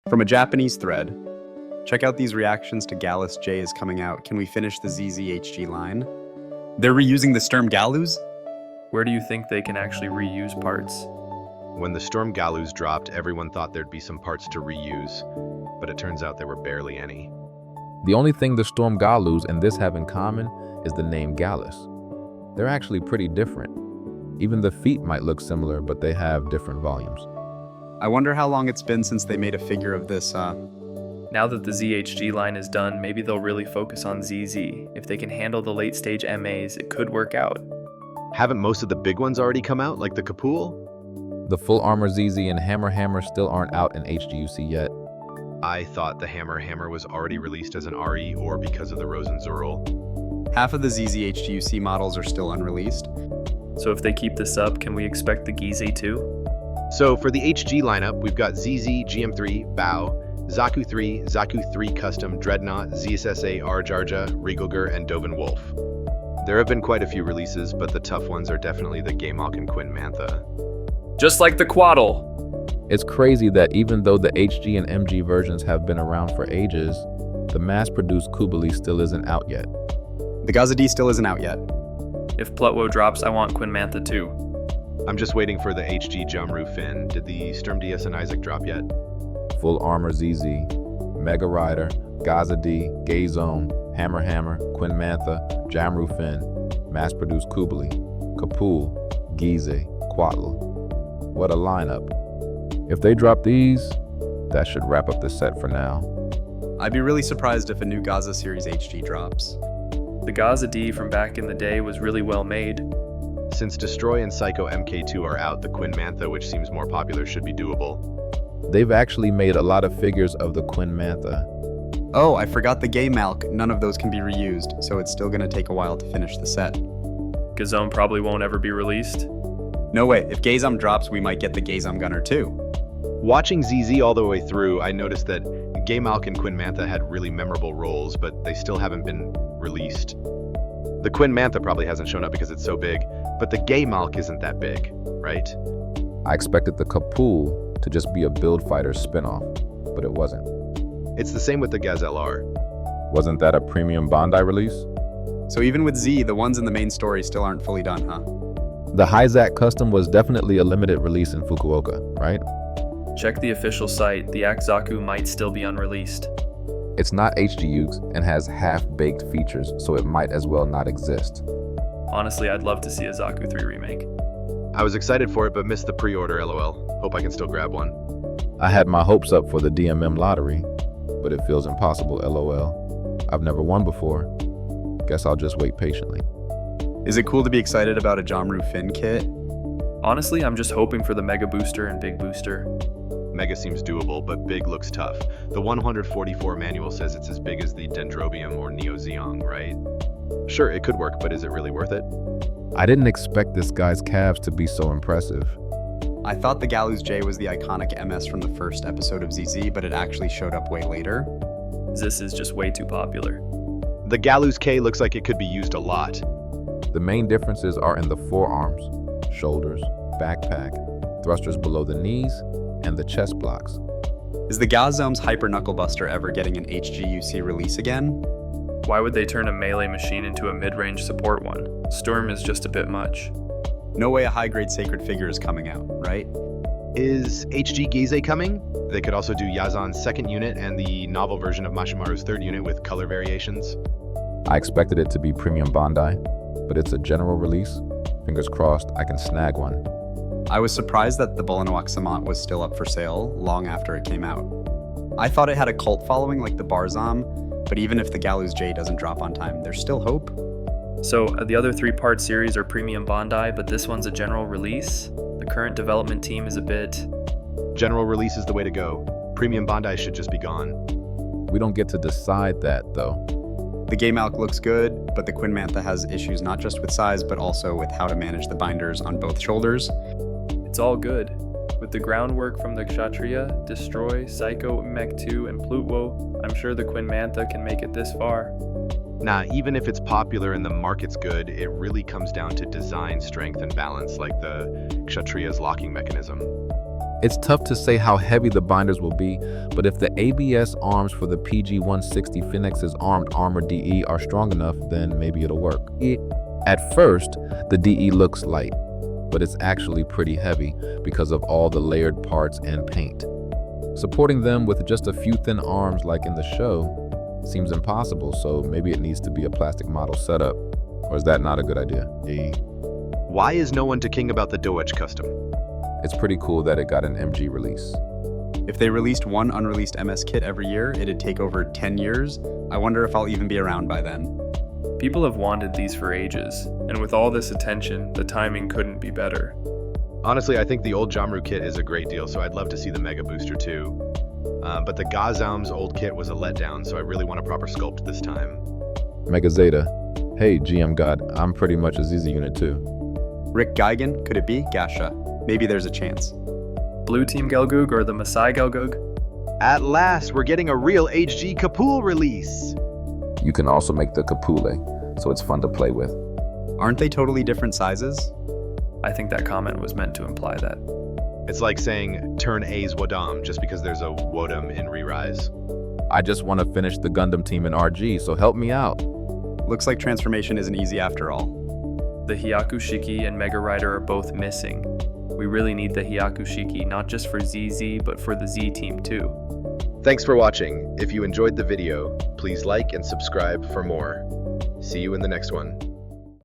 From a Japanese thread, check out these reactions to Galus J is coming out. Can we finish the ZZHG line? They're reusing the Sturm Galus? Where do you think they can actually reuse parts? When the Storm Galus dropped, everyone thought there'd be some parts to reuse, but it turns out there were barely any. The only thing the Storm Galus and this have in common is the name Galus. They're actually pretty different. Even the feet might look similar, but they have different volumes. I wonder how long it's been since they made a figure of this, Now that the ZHG line is done, maybe they'll really focus on ZZ. If they can handle the late stage MAs, it could work out. Haven't most of the big ones already come out, like the Kapul? The Full Armor ZZ and Hammer still aren't out in HGUC yet. I thought the Hammer was already released as an RE or because of the Rosenzural. Half of the ZZHGUC models are still unreleased. So if they keep this up, can we expect the Gize too? So for the HG lineup, we've got ZZ, GM3, Bao, Zaku 3, Zaku 3 Custom, Dreadnought, ZSSA, Arjarja, Regalgur, and Dovin Wolf. There have been quite a few releases, but the tough ones are definitely the Gamalk and Quinn Mantha. Just like the Quaddle! It's crazy that even though the HG and MG versions have been around for ages, the mass-produced Kubali still isn't out yet. The Gazadi still isn't out yet. If Plutwo drops, I want Quinn Mantha too. I'm just waiting for the HG Jumru Finn. Did the Sturm DS and Isaac drop yet? Full Armor ZZ, Mega Rider, Gazadi, Gazone, Hammer, Quinn Mantha, Jamru Finn, mass-produced Kubali, Kapul, Gize, Quatl. What a lineup. If they drop these, that should wrap up the set for now. I'd be really surprised if a new Gaza Series HG drops. The Gazadi from back in the day was really well made. Since Destroy and Psycho MK2 are out, the Quinn Mantha, which seems more popular, should be doable. They've actually made a lot of figures of the Quinn Mantha. Oh, I forgot the Gamalk. None of those can be reused, so it's still gonna take a while to finish the set. Gazome probably won't ever be released. No way, if Gazum drops, we might get the Gazum Gunner too. Watching ZZ all the way through, I noticed that Gamalk and Quinn Mantha had really memorable roles, but they still haven't been released. The Quinn Mantha probably hasn't shown up because it's so big, but the Gamalk isn't that big, right? I expected the Kapul to just be a Build Fighters spinoff, but it wasn't. It's the same with the Gaz-LR. Wasn't that a premium Bandai release? So even with Z, the ones in the main story still aren't fully done, huh? The Hyzak Custom was definitely a limited release in Fukuoka, right? Check the official site, the Akzaku might still be unreleased. It's not HGUs and has half-baked features, so it might as well not exist. Honestly, I'd love to see a Zaku 3 remake. I was excited for it, but missed the pre-order, lol. Hope I can still grab one. I had my hopes up for the DMM lottery, but it feels impossible, lol. I've never won before. Guess I'll just wait patiently. Is it cool to be excited about a Jamru Finn kit? Honestly, I'm just hoping for the Mega Booster and Big Booster. Mega seems doable, but Big looks tough. The 144 manual says it's as big as the Dendrobium or Neo-Zeong, right? Sure, it could work, but is it really worth it? I didn't expect this guy's calves to be so impressive. I thought the Galus J was the iconic MS from the first episode of ZZ, but it actually showed up way later. This is just way too popular. The Galus K looks like it could be used a lot. The main differences are in the forearms, shoulders, backpack, thrusters below the knees, and the chest blocks. Is the Gazom's Hyper Knuckle Buster ever getting an HGUC release again? Why would they turn a melee machine into a mid-range support one? Sturm is just a bit much. No way a high-grade sacred figure is coming out, right? Is HG Gize coming? They could also do Yazan's second unit and the novel version of Mashimaru's third unit with color variations. I expected it to be premium Bandai, but it's a general release. Fingers crossed I can snag one. I was surprised that the Bulanoak Samant was still up for sale long after it came out. I thought it had a cult following like the Barzam, but even if the Galus J doesn't drop on time, there's still hope. So the other 3-part series are premium Bandai, but this one's a general release? The current development team is a bit... General release is the way to go. Premium Bandai should just be gone. We don't get to decide that, though. The Gamalk looks good, but the Quinn Mantha has issues not just with size, but also with how to manage the binders on both shoulders. It's all good. With the groundwork from the Kshatriya, Destroy, Psycho, Mech2, and Plutwo, I'm sure the Quinn Mantha can make it this far. Nah, even if it's popular and the market's good, it really comes down to design, strength, and balance, like the Kshatriya's locking mechanism. It's tough to say how heavy the binders will be, but if the ABS arms for the PG-160 Phoenix's armed armor DE are strong enough, then maybe it'll work. At first, the DE looks light, but it's actually pretty heavy because of all the layered parts and paint. Supporting them with just a few thin arms like in the show seems impossible, so maybe it needs to be a plastic model setup. Or is that not a good idea? Why is no one talking about the Doge custom? It's pretty cool that it got an MG release. If they released one unreleased MS kit every year, it'd take over 10 years. I wonder if I'll even be around by then. People have wanted these for ages, and with all this attention, the timing couldn't be better. Honestly, I think the old Jamru kit is a great deal, so I'd love to see the Mega Booster too. But the Gazam's old kit was a letdown, so I really want a proper sculpt this time. Mega Zeta. Hey, GM God, I'm pretty much a ZZ unit too. Rick Geigen, could it be? Gasha. Maybe there's a chance. Blue Team Gelgoog or the Masai Gelgoog? At last, we're getting a real HG Kapul release! You can also make the Kapule, so it's fun to play with. Aren't they totally different sizes? I think that comment was meant to imply that. It's like saying turn A's Wadam just because there's a Wodam in Re-Rise. I just want to finish the Gundam team in RG, so help me out. Looks like transformation isn't easy after all. The Hyakushiki and Mega Rider are both missing. We really need the Hyakushiki not just for ZZ, but for the Z team too. Thanks for watching. If you enjoyed the video, please like and subscribe for more. See you in the next one.